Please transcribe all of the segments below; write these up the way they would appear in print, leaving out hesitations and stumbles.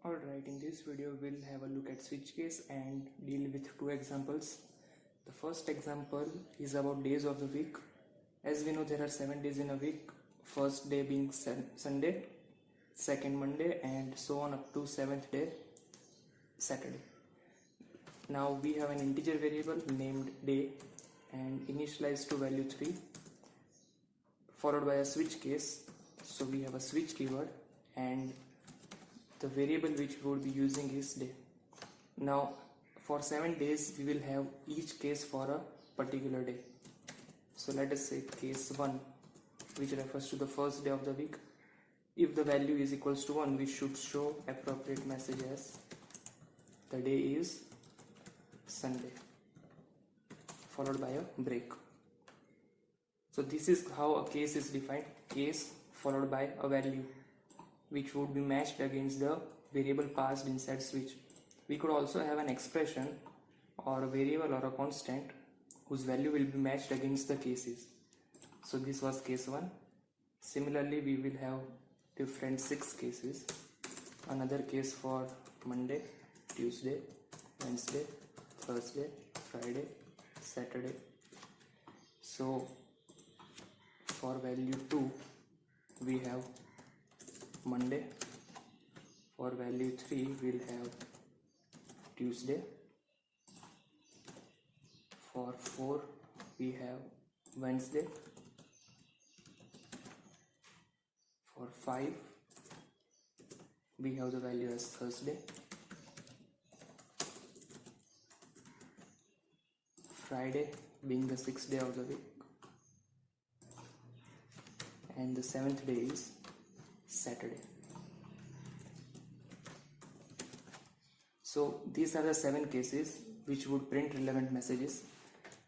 Alright, in this video we'll have a look at switch case and deal with two examples. The first example is about days of the week. As we know, there are 7 days in a week, first day being Sunday, second Monday, and so on up to 7th day, Saturday. Now we have an integer variable named day and initialized to value 3, followed by a switch case. So we have a switch keyword and the variable which we would be using is day. Now for 7 days we will have each case for a particular day. So let us say case 1, which refers to the first day of the week. If the value is equals to 1, we should show appropriate message as the day is Sunday, followed by a break. So this is how a case is defined: case followed by a value which would be matched against the variable passed inside switch. We could also have an expression or a variable or a constant whose value will be matched against the cases. So this was case 1. Similarly, we will have different 6 cases. Another case for Monday, Tuesday, Wednesday, Thursday, Friday, Saturday. So for value 2 we have Monday. For value 3 we'll have Tuesday. For 4 we have Wednesday. For 5 we have the value as Thursday. Friday being the 6th day of the week, and the 7th day is Saturday. So these are the 7 cases which would print relevant messages.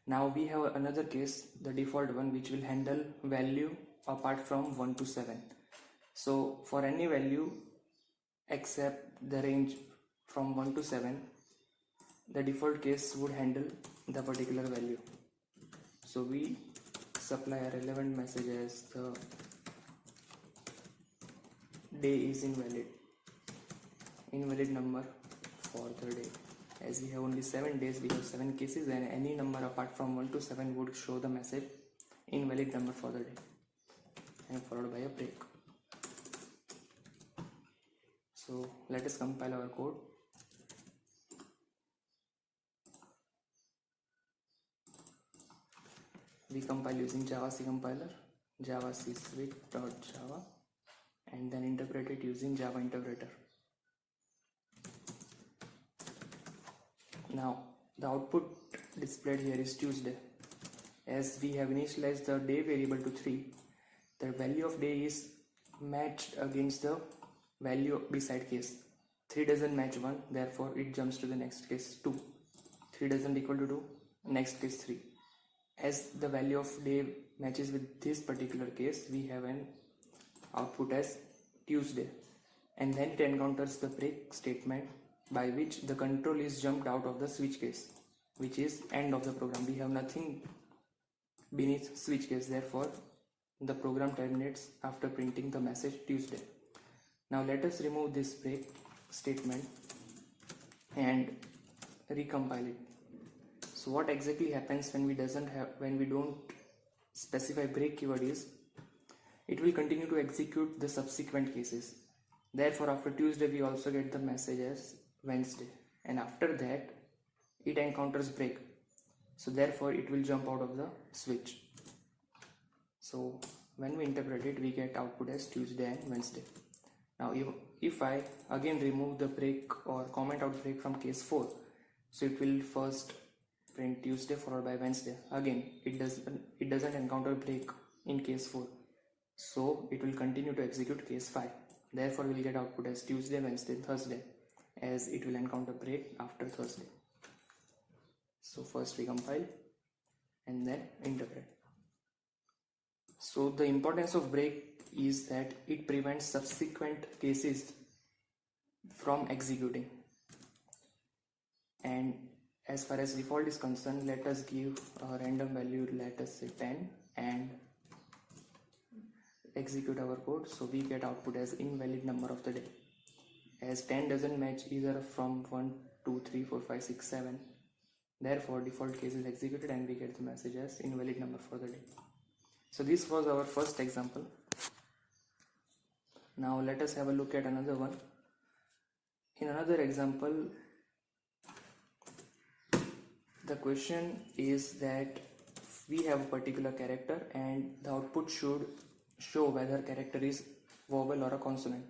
Now we have another case, the default one, which will handle value apart from 1 to 7. So for any value except the range from 1 to 7, the default case would handle the particular value. So we supply a relevant message as the day is invalid number for the day. As we have only 7 days, we have 7 cases, and any number apart from 1 to 7 would show the message invalid number for the day, and followed by a break. So let us compile our code. We compile using JavaC compiler, JavaC switch.java, and then interpret it using Java interpreter. Now the output displayed here is Tuesday. As we have initialized the day variable to 3, the value of day is matched against the value beside case. 3 doesn't match 1, therefore it jumps to the next case 2. 3 doesn't equal to 2, next case 3. As the value of day matches with this particular case, we have an output as Tuesday, and then it encounters the break statement by which the control is jumped out of the switch case, which is end of the program. We have nothing beneath switch case, therefore the program terminates after printing the message Tuesday. Now let us remove this break statement and recompile it. So what exactly happens when we don't specify break keyword is, it will continue to execute the subsequent cases. Therefore after Tuesday we also get the message as Wednesday, and after that it encounters break, so therefore it will jump out of the switch. So when we interpret it, we get output as Tuesday and Wednesday. Now if I again remove the break or comment out break from case 4, so it will first print Tuesday followed by Wednesday. Again it doesn't encounter break in case 4, so it will continue to execute case 5. Therefore we will get output as Tuesday, Wednesday, Thursday, as it will encounter break after Thursday. So first we compile and then interpret. So the importance of break is that it prevents subsequent cases from executing. And as far as default is concerned, let us give a random value, let us say 10, and execute our code. So we get output as invalid number of the day. as 10 doesn't match either from 1, 2, 3, 4, 5, 6, 7. Therefore, default case is executed and we get the message as invalid number for the day. So this was our first example. Now let us have a look at another one. In another example, the question is that we have a particular character and the output should show whether character is vowel or a consonant.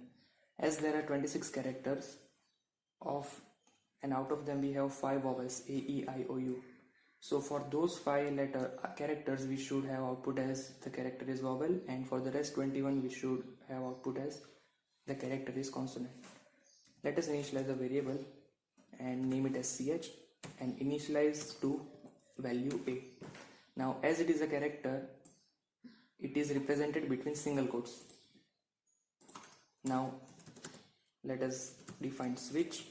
As there are 26 characters and out of them we have 5 vowels, A, E, I, O, U. So for those 5 characters we should have output as the character is vowel, and for the rest 21 we should have output as the character is consonant. Let us initialize a variable and name it as ch and initialize to value A. Now as it is a character, it is represented between single quotes. Now let us define switch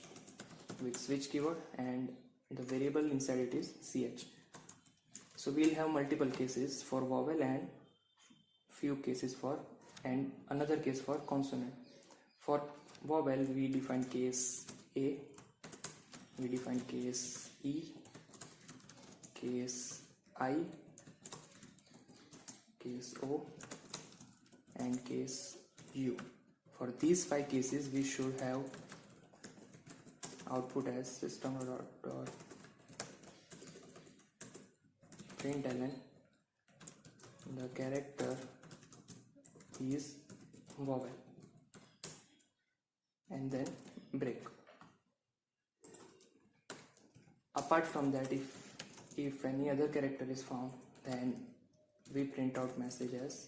with switch keyword and the variable inside it is ch. So we'll have multiple cases for vowel and few cases and another case for consonant. For vowel we define case A, we define case E, case I, case O and case U. For these 5 cases we should have output as system.println the character is vowel and then break. Apart from that, if any other character is found, then we print out message as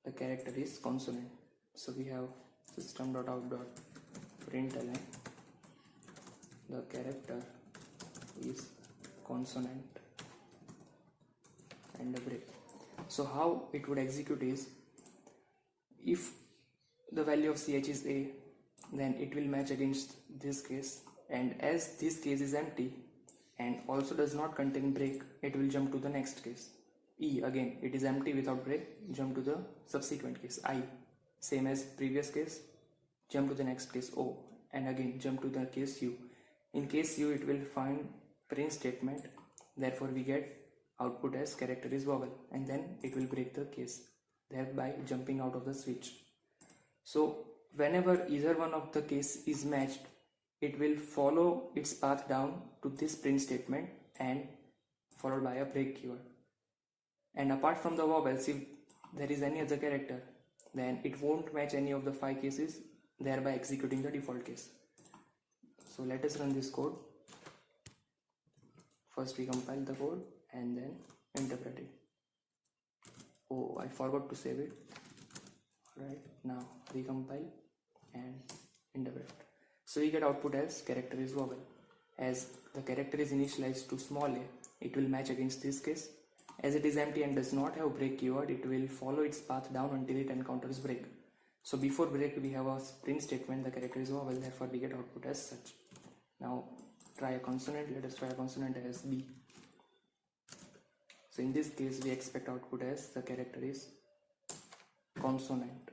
the character is consonant. So we have system.out.println the character is consonant and a break. So how it would execute is, if the value of ch is A, then it will match against this case, and as this case is empty and also does not contain break, it will jump to the next case. E, again it is empty without break, jump to the subsequent case. I, same as previous case, jump to the next case. O, and again jump to the case U. In case U it will find print statement, therefore we get output as character is vowel, and then it will break the case, thereby jumping out of the switch. So whenever either one of the case is matched, it will follow its path down to this print statement and followed by a break keyword. And apart from the vowels, if there is any other character, then it won't match any of the 5 cases, thereby executing the default case. So let us run this code. First we compile the code and then interpret it. Oh, I forgot to save it. Right, now recompile and interpret. So we get output as character is vowel. As the character is initialized to small a, it will match against this case. As it is empty and does not have break keyword, it will follow its path down until it encounters break. So before break we have a print statement, the character is vowel, therefore we get output as such. Now try a consonant. Let us try a consonant as B. So in this case we expect output as the character is consonant.